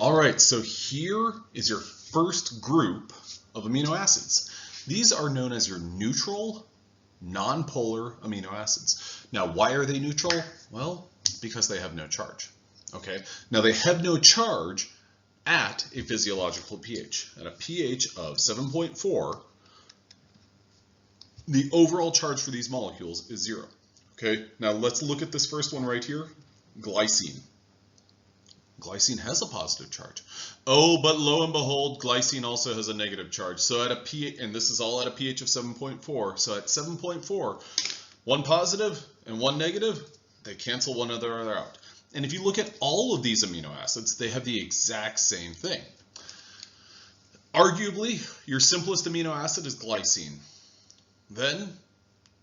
All right, so here is your first group of amino acids. These are known as your neutral, nonpolar amino acids. Now, why are they neutral? Well, because they have no charge. Okay, now they have no charge at a physiological pH. At a pH of 7.4, the overall charge for these molecules is 0. Okay, now let's look at this first one right here, glycine. Glycine has a positive charge. Oh, but lo and behold, glycine also has a negative charge. So at a pH, and this is all at a pH of 7.4. So at 7.4, one positive and one negative, they cancel one another out. And if you look at all of these amino acids, they have the exact same thing. Arguably, your simplest amino acid is glycine. Then,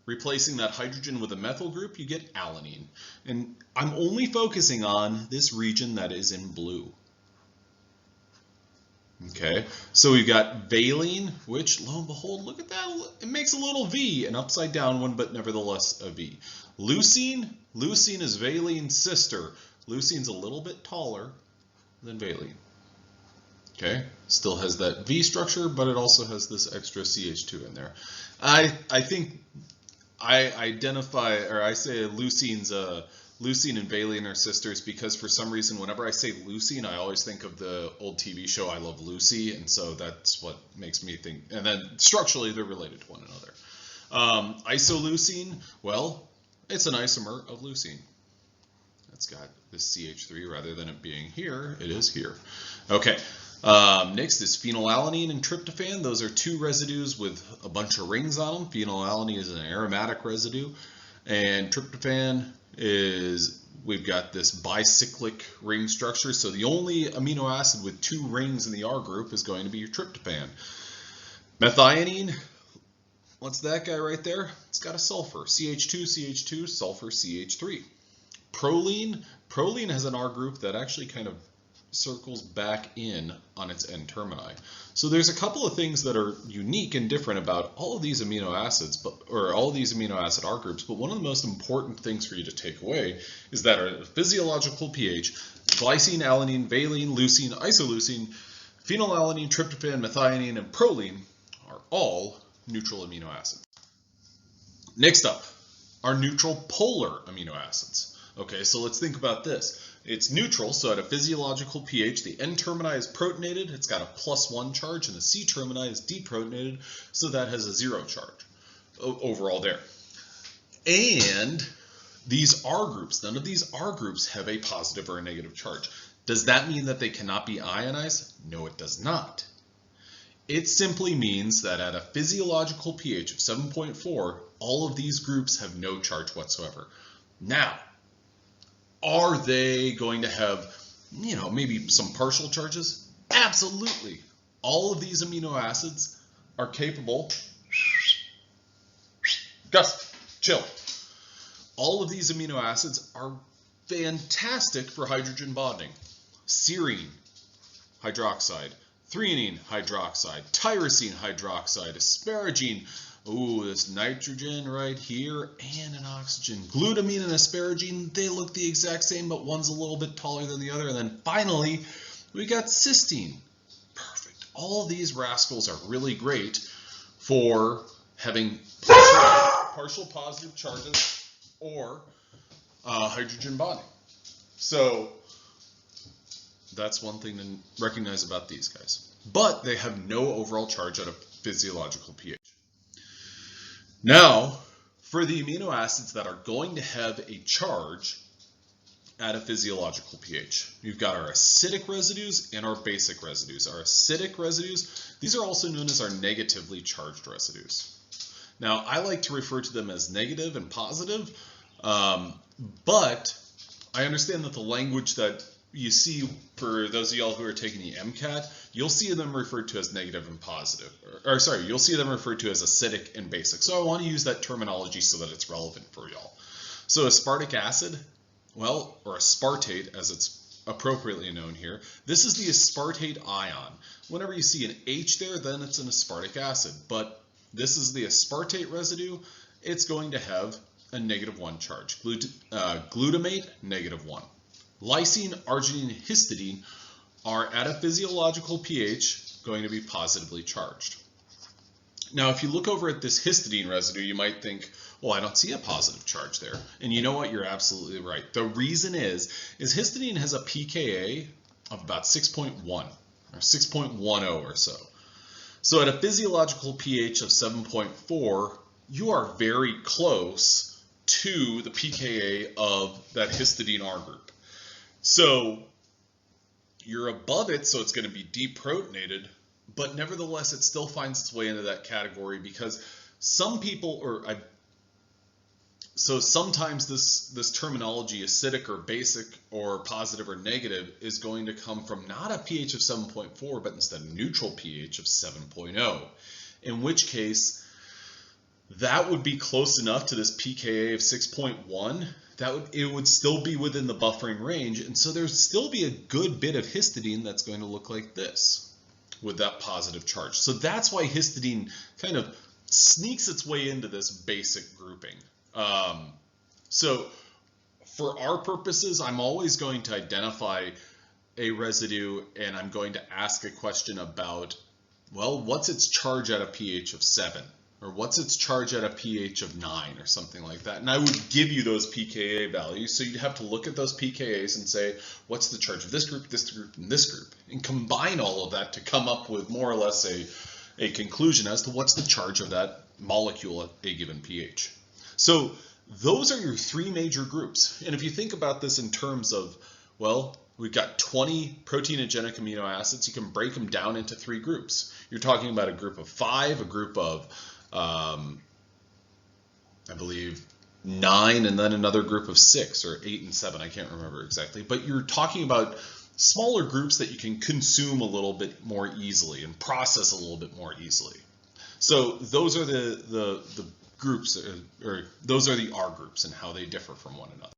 replacing that hydrogen with a methyl group, you get alanine. And I'm only focusing on this region that is in blue. Okay, so we've got valine, which, lo and behold, look at that, it makes a little V, an upside down one, but nevertheless a V. Leucine, leucine is valine's sister. Leucine's a little bit taller than valine. Okay, still has that V structure, but it also has this extra CH2 in there. I think I identify, or I say leucine and valine are sisters because for some reason, whenever I say leucine, I always think of the old TV show I Love Lucy, and so that's what makes me think. And then structurally, they're related to one another. Isoleucine, well, it's an isomer of leucine. It's got this CH3 rather than it being here, it is here. Okay. Next is phenylalanine and tryptophan. Those are two residues with a bunch of rings on them. Phenylalanine is an aromatic residue, and tryptophan is, we've got this bicyclic ring structure. So the only amino acid with two rings in the R group is going to be your tryptophan. Methionine, what's that guy right there? It's got a sulfur, CH2, CH2, sulfur, CH3. Proline, proline has an R group that actually kind of circles back in on its N termini. So there's a couple of things that are unique and different about all of these amino acids, or all of these amino acid R groups, but one of the most important things for you to take away is that at a physiological pH, glycine, alanine, valine, leucine, isoleucine, phenylalanine, tryptophan, methionine, and proline are all neutral amino acids. Next up, are neutral polar amino acids. Okay, so let's think about this. It's neutral, so at a physiological pH, the N termini is protonated, it's got a +1 charge, and the C termini is deprotonated, so that has a 0 charge overall there. And these R groups, none of these R groups have a positive or a negative charge. Does that mean that they cannot be ionized? No, it does not. It simply means that at a physiological pH of 7.4, all of these groups have no charge whatsoever. Now, are they going to have, maybe some partial charges? Absolutely. All of these amino acids are capable, Gus, chill. All of these amino acids are fantastic for hydrogen bonding. Serine hydroxide, threonine hydroxide, tyrosine hydroxide, asparagine, ooh, this nitrogen right here, and an oxygen. Glutamine and asparagine, they look the exact same, but one's a little bit taller than the other. And then finally, we got cysteine. Perfect. All these rascals are really great for having partial positive charges or hydrogen bonding. So that's one thing to recognize about these guys. But they have no overall charge at a physiological pH. Now, for the amino acids that are going to have a charge at a physiological pH, you've got our acidic residues and our basic residues. Our acidic residues, these are also known as our negatively charged residues. Now, I like to refer to them as negative and positive, but I understand that the language that you see for those of y'all who are taking the MCAT, you'll see them referred to as negative and positive. You'll see them referred to as acidic and basic. So I want to use that terminology so that it's relevant for y'all. So aspartic acid, well, or aspartate as it's appropriately known here, this is the aspartate ion. Whenever you see an H there, then it's an aspartic acid. But this is the aspartate residue. It's going to have a -1 charge. Glutamate, -1. Lysine, arginine, histidine are at a physiological pH going to be positively charged. Now, if you look over at this histidine residue, you might think, well, I don't see a positive charge there. And you know what? You're absolutely right. The reason is histidine has a pKa of about 6.1 or 6.10 or so. So at a physiological pH of 7.4, you are very close to the pKa of that histidine R group. So you're above it, so it's going to be deprotonated, but nevertheless, it still finds its way into that category because some people, so sometimes this terminology, acidic or basic or positive or negative, is going to come from not a pH of 7.4, but instead a neutral pH of 7.0, in which case that would be close enough to this pKa of 6.1 that it would still be within the buffering range, and so there'd still be a good bit of histidine that's going to look like this with that positive charge. So that's why histidine kind of sneaks its way into this basic grouping. So for our purposes, I'm always going to identify a residue and I'm going to ask a question about, well, what's its charge at a pH of 7? Or what's its charge at a pH of 9 or something like that. And I would give you those pKa values, so you'd have to look at those pKa's and say, what's the charge of this group, and this group, and combine all of that to come up with more or less a conclusion as to what's the charge of that molecule at a given pH. So those are your three major groups. And if you think about this in terms of, well, we've got 20 proteinogenic amino acids, you can break them down into three groups. You're talking about a group of 5, a group of I believe 9, and then another group of 6 or 8 and 7. I can't remember exactly, but you're talking about smaller groups that you can consume a little bit more easily and process a little bit more easily. So those are the groups, or those are the R groups and how they differ from one another.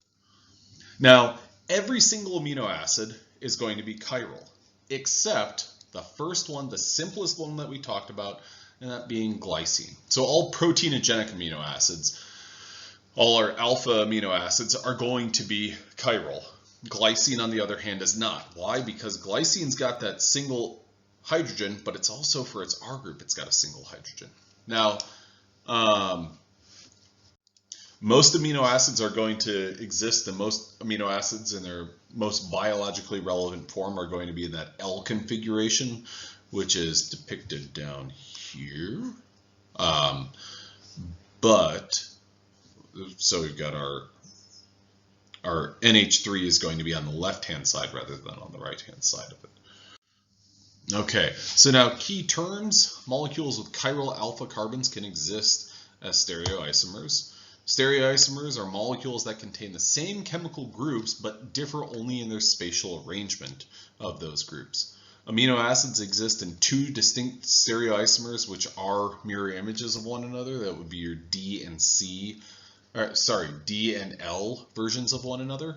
Now, every single amino acid is going to be chiral, except the first one, the simplest one that we talked about, and that being glycine. So all proteinogenic amino acids, all our alpha amino acids, are going to be chiral. Glycine, on the other hand, is not. Why? Because glycine's got that single hydrogen, but it's also, for its R group, it's got a single hydrogen. Now, most amino acids are going to exist, and most amino acids in their most biologically relevant form are going to be in that L configuration, which is depicted down here. So we've got our NH3 is going to be on the left-hand side rather than on the right-hand side of it. Okay, so now key terms: molecules with chiral alpha carbons can exist as stereoisomers. Stereoisomers are molecules that contain the same chemical groups but differ only in their spatial arrangement of those groups. Amino acids exist in 2 distinct stereoisomers which are mirror images of one another. That would be your D and L versions of one another.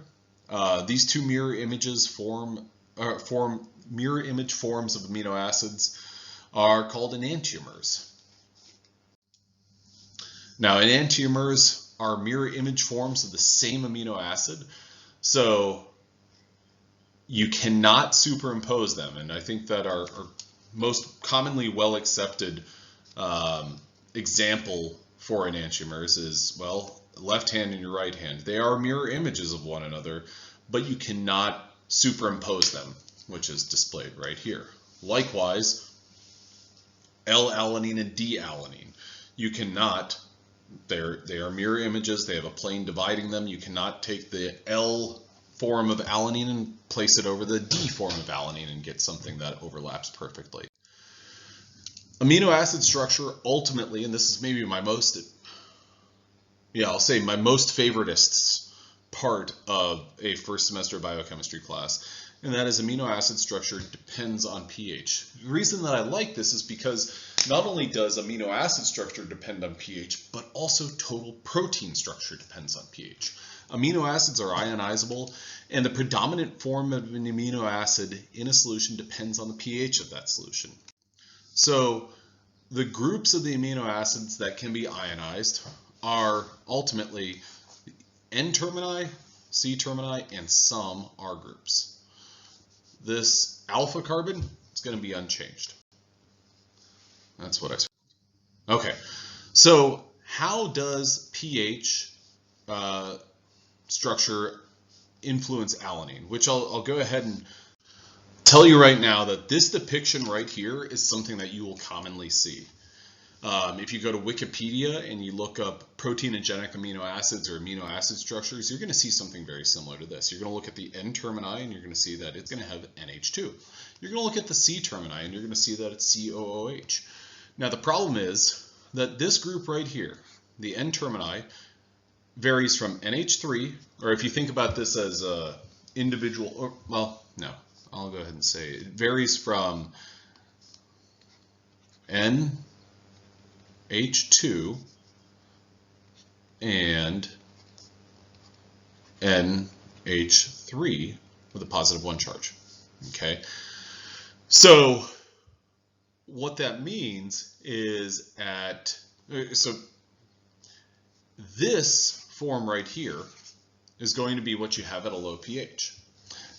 These 2 mirror images form mirror image forms of amino acids are called enantiomers. Now, enantiomers are mirror image forms of the same amino acid, so you cannot superimpose them. And I think that our most commonly well accepted example for enantiomers is, well, left hand and your right hand. They are mirror images of one another, but you cannot superimpose them, which is displayed right here. Likewise, L-alanine and D-alanine. You cannot, they are mirror images, they have a plane dividing them. You cannot take the L form of alanine and place it over the D form of alanine and get something that overlaps perfectly. Amino acid structure ultimately, and this is maybe my most, I'll say my most favoritist part of a first semester biochemistry class, and that is amino acid structure depends on pH. The reason that I like this is because not only does amino acid structure depend on pH, but also total protein structure depends on pH. Amino acids are ionizable, and the predominant form of an amino acid in a solution depends on the pH of that solution. So the groups of the amino acids that can be ionized are ultimately N-termini, C-termini, and some R groups. This alpha carbon, it's going to be unchanged. That's what I said. Okay, so how does pH structure influence alanine? Which I'll go ahead and tell you right now that this depiction right here is something that you will commonly see. If you go to Wikipedia and you look up proteinogenic amino acids or amino acid structures, you're going to see something very similar to this. You're going to look at the N termini and you're going to see that it's going to have NH2. You're going to look at the C termini and you're going to see that it's COOH. Now the problem is that this group right here, the N termini, varies from NH3, or if you think about this as a individual, or, well, no, I'll go ahead and say it varies from NH2 and NH3 with a positive 1 charge. Okay, so what that means is so this form right here is going to be what you have at a low pH.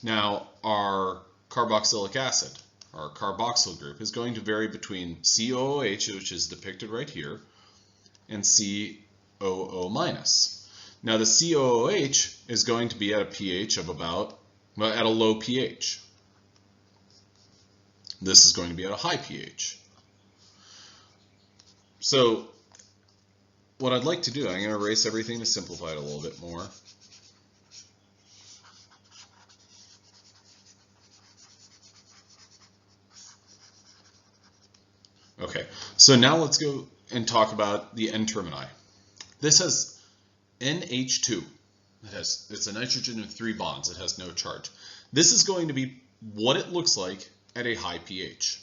Now, our carboxylic acid, our carboxyl group, is going to vary between COOH, which is depicted right here, and COO minus. Now, the COOH is going to be at a pH of about, well, at a low pH. This is going to be at a high pH. So, what I'd like to do, I'm going to erase everything to simplify it a little bit more. Okay, so now let's go and talk about the N termini. This has NH2. It's a nitrogen with 3 bonds. It has no charge. This is going to be what it looks like at a high pH.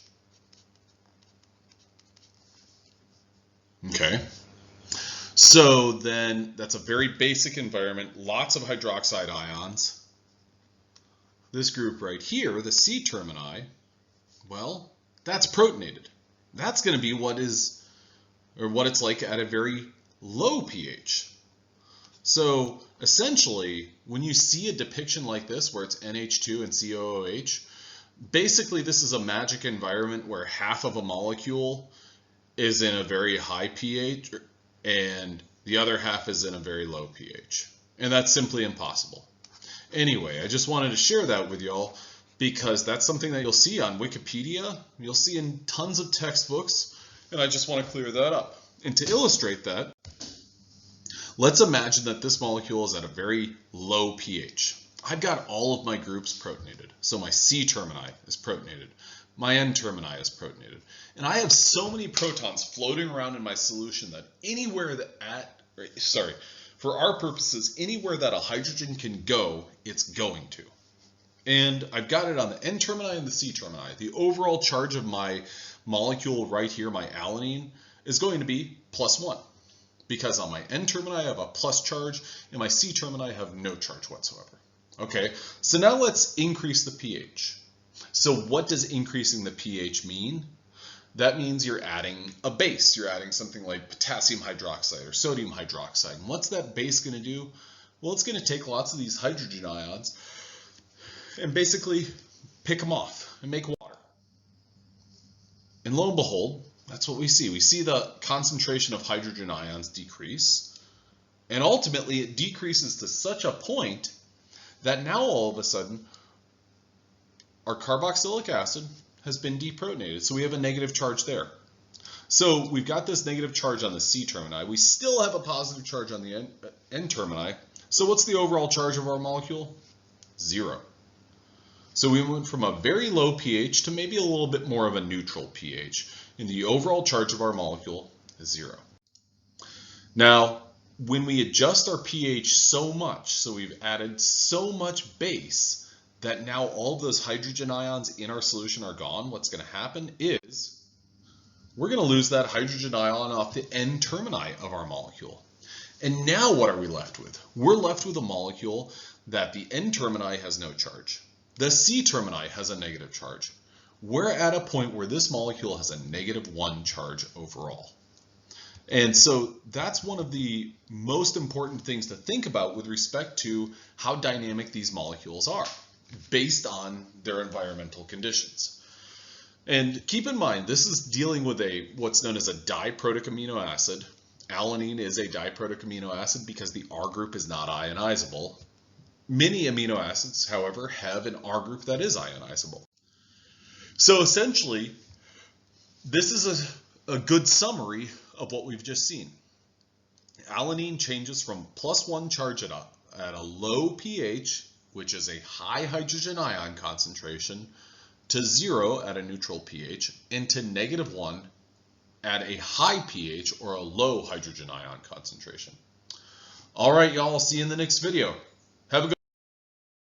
Okay. So then that's a very basic environment, lots of hydroxide ions. This group right here, the C termini, well, that's protonated. That's going to be what it's like at a very low pH. So essentially, when you see a depiction like this where it's NH2 and COOH, basically this is a magic environment where half of a molecule is in a very high pH and the other half is in a very low pH. And that's simply impossible. Anyway, I just wanted to share that with y'all because that's something that you'll see on Wikipedia, you'll see in tons of textbooks, and I just want to clear that up. And to illustrate that, let's imagine that this molecule is at a very low pH. I've got all of my groups protonated. So my C termini is protonated. My N termini is protonated. And I have so many protons floating around in my solution that for our purposes, anywhere that a hydrogen can go, it's going to. And I've got it on the N termini and the C termini. The overall charge of my molecule right here, my alanine, is going to be +1. Because on my N termini I have a plus charge, and my C termini I have no charge whatsoever. Okay, so now let's increase the pH. So what does increasing the pH mean? That means you're adding a base. You're adding something like potassium hydroxide or sodium hydroxide. And what's that base going to do? Well, it's going to take lots of these hydrogen ions and basically pick them off and make water. And lo and behold, that's what we see. We see the concentration of hydrogen ions decrease. And ultimately, it decreases to such a point that now all of a sudden, our carboxylic acid has been deprotonated. So we have a negative charge there. So we've got this negative charge on the C termini. We still have a positive charge on the N termini. So what's the overall charge of our molecule? 0. So we went from a very low pH to maybe a little bit more of a neutral pH. And the overall charge of our molecule is 0. Now, when we adjust our pH so much, so we've added so much base, that now all those hydrogen ions in our solution are gone, what's going to happen is we're going to lose that hydrogen ion off the N termini of our molecule. And now what are we left with? We're left with a molecule that the N termini has no charge. The C termini has a negative charge. We're at a point where this molecule has a -1 charge overall. And so that's one of the most important things to think about with respect to how dynamic these molecules are. based on their environmental conditions. And keep in mind, this is dealing with what's known as a diprotic amino acid. Alanine is a diprotic amino acid because the R group is not ionizable. Many amino acids, however, have an R group that is ionizable. So essentially, this is a good summary of what we've just seen. Alanine changes from +1 charge at a low pH, which is a high hydrogen ion concentration, to 0 at a neutral pH, and to -1 at a high pH or a low hydrogen ion concentration. All right, y'all, see you in the next video. Have a good